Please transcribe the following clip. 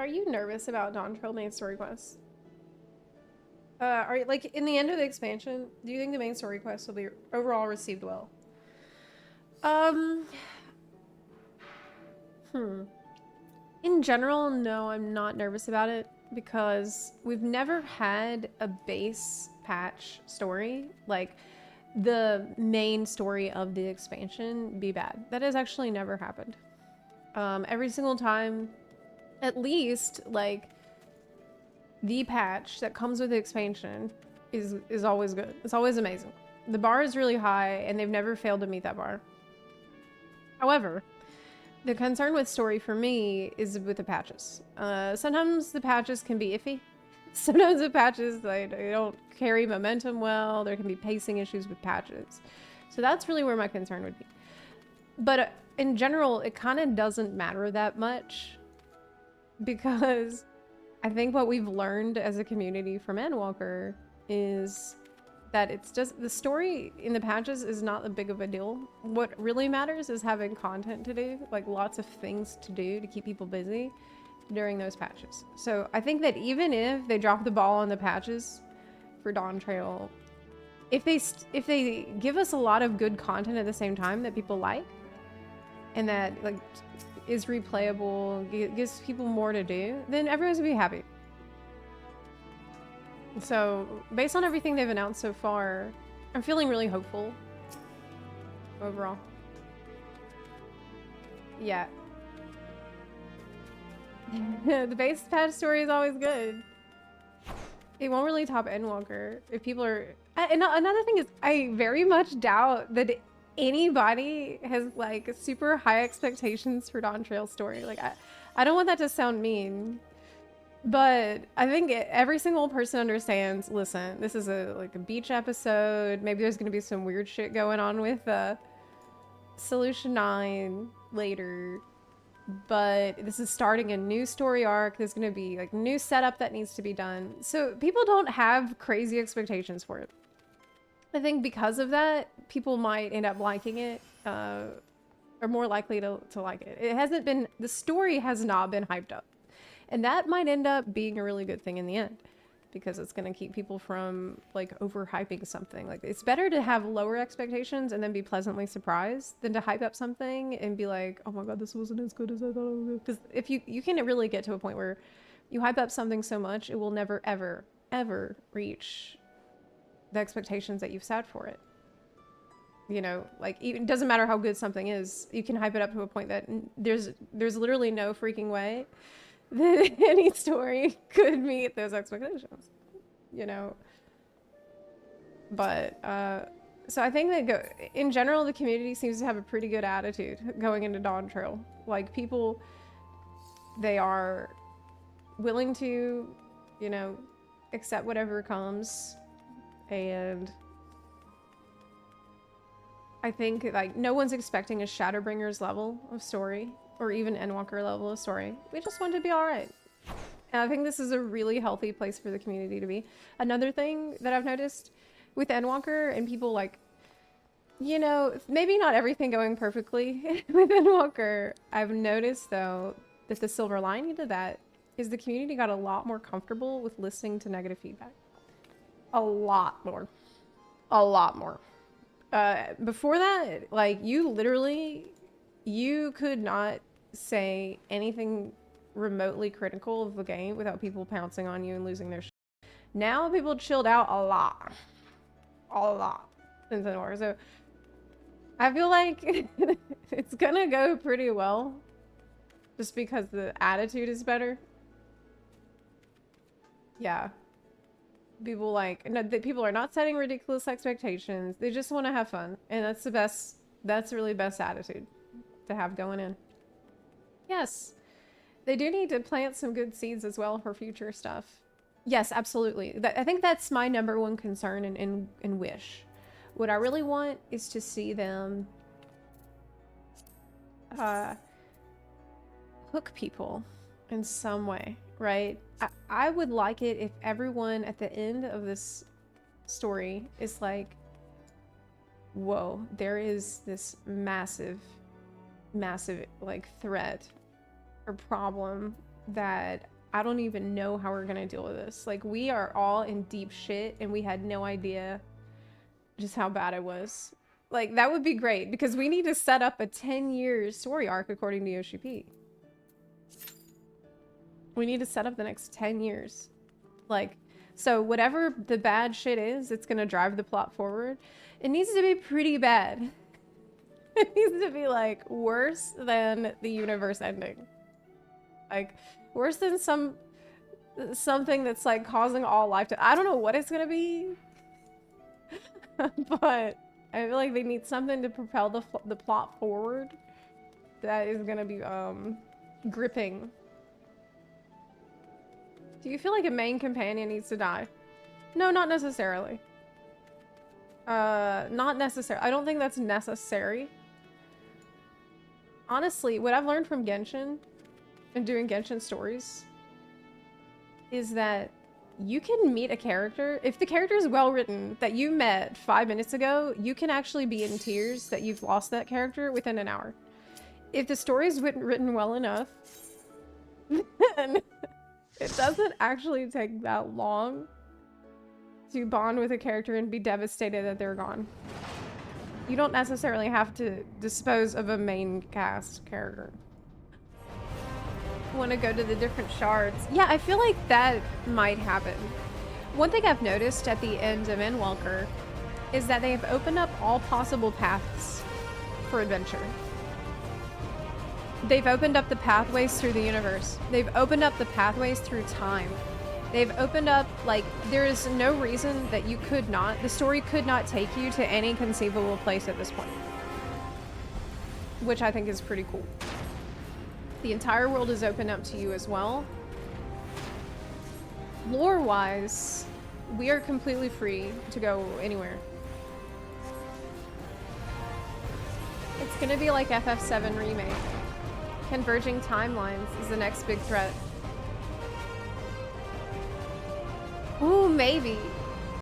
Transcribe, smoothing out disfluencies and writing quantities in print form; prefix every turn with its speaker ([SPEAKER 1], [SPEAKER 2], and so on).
[SPEAKER 1] Are you nervous about Dawntrail main story quests? Are you, like, in the end of the expansion, do you think the main story quests will be overall received well? Um, In general, no, I'm not nervous about it because we've never had a base patch story, like the main story of the expansion, be bad. That has actually never happened. Every single time, at least, like, the patch that comes with the expansion is always good. It's always amazing. The bar is really high, and they've never failed to meet that bar. However, the concern with story for me is with the patches. Sometimes the patches can be iffy. Sometimes the patches, they don't carry momentum well. There can be pacing issues with patches. So that's really where my concern would be. But in general, it kind of doesn't matter that much because I think what we've learned as a community from Endwalker is that it's just the story in the patches is not that big of a deal. What really matters is having content to do, like lots of things to do to keep people busy during those patches. So I think that even if they drop the ball on the patches for Dawntrail, if they give us a lot of good content at the same time that people like, and that like is replayable, gives people more to do, then everyone's gonna be happy. So, based on everything they've announced so far, I'm feeling really hopeful overall. Yeah. The base patch story is always good. It won't really top Endwalker if people are... Another thing is, I very much doubt that anybody has like super high expectations for Dawntrail's story. Like, I don't want that to sound mean. But I think every single person understands, listen, this is a beach episode. Maybe there's going to be some weird shit going on with Solution 9 later. But this is starting a new story arc. There's going to be like new setup that needs to be done. So people don't have crazy expectations for it. I think because of that, people might end up liking it, or more likely to like it. It hasn't been, the story has not been hyped up. And that might end up being a really good thing in the end, because it's going to keep people from like overhyping something. Like, it's better to have lower expectations and then be pleasantly surprised than to hype up something and be like, oh my god, this wasn't as good as I thought it was. Because if you can really get to a point where you hype up something so much, it will never, ever, ever reach the expectations that you've set for it. You know, like, it doesn't matter how good something is, you can hype it up to a point that there's literally no freaking way that any story could meet those expectations, you know. But so I think that in general, the community seems to have a pretty good attitude going into Dawntrail. Like, people, they are willing to, you know, accept whatever comes. And I think like no one's expecting a Shadowbringers level of story, or even Endwalker level of story. We just want to be all right. And I think this is a really healthy place for the community to be. Another thing that I've noticed with Endwalker and people, like, you know, maybe not everything going perfectly with Endwalker, I've noticed though that the silver lining to that is the community got a lot more comfortable with listening to negative feedback. A lot more. A lot more. Before that, like, you could not say anything remotely critical of the game without people pouncing on you and losing their shit. Now people chilled out a lot since Endwalker. So I feel like it's gonna go pretty well just because the attitude is better. Yeah. People like, no, people are not setting ridiculous expectations. They just want to have fun. And that's the best, that's really best attitude to have going in. Yes, they do need to plant some good seeds as well for future stuff. Yes, absolutely. I think that's my number one concern and wish. What I really want is to see them hook people in some way, right? I would like it if everyone at the end of this story is like, whoa, there is this massive like threat or problem that I don't even know how we're gonna deal with this. Like, we are all in deep shit and we had no idea just how bad it was. Like, that would be great because we need to set up a 10-year story arc according to Yoshi P. We need to set up the next 10 years. Like, so whatever the bad shit is, it's gonna drive the plot forward. It needs to be pretty bad. It needs to be, like, worse than the universe ending. Like, worse than something that's, like, causing all life to... I don't know what it's gonna be. But I feel like they need something to propel the plot forward that is gonna be, gripping. Do you feel like a main companion needs to die? No, not necessarily. Not necessarily. I don't think that's necessary. Honestly, what I've learned from Genshin and doing Genshin stories is that you can meet a character. If the character is well written that you met 5 minutes ago, you can actually be in tears that you've lost that character within an hour. If the story is written well enough, then it doesn't actually take that long to bond with a character and be devastated that they're gone. You don't necessarily have to dispose of a main cast character. Want to go to the different shards. Yeah, I feel like that might happen. One thing I've noticed at the end of Endwalker is that they've opened up all possible paths for adventure. They've opened up the pathways through the universe. They've opened up the pathways through time. They've opened up, like, there is no reason that you could not, the story could not take you to any conceivable place at this point. Which I think is pretty cool. The entire world is open up to you as well. Lore-wise, we are completely free to go anywhere. It's gonna be like FF7 Remake. Converging timelines is the next big threat. Ooh, maybe.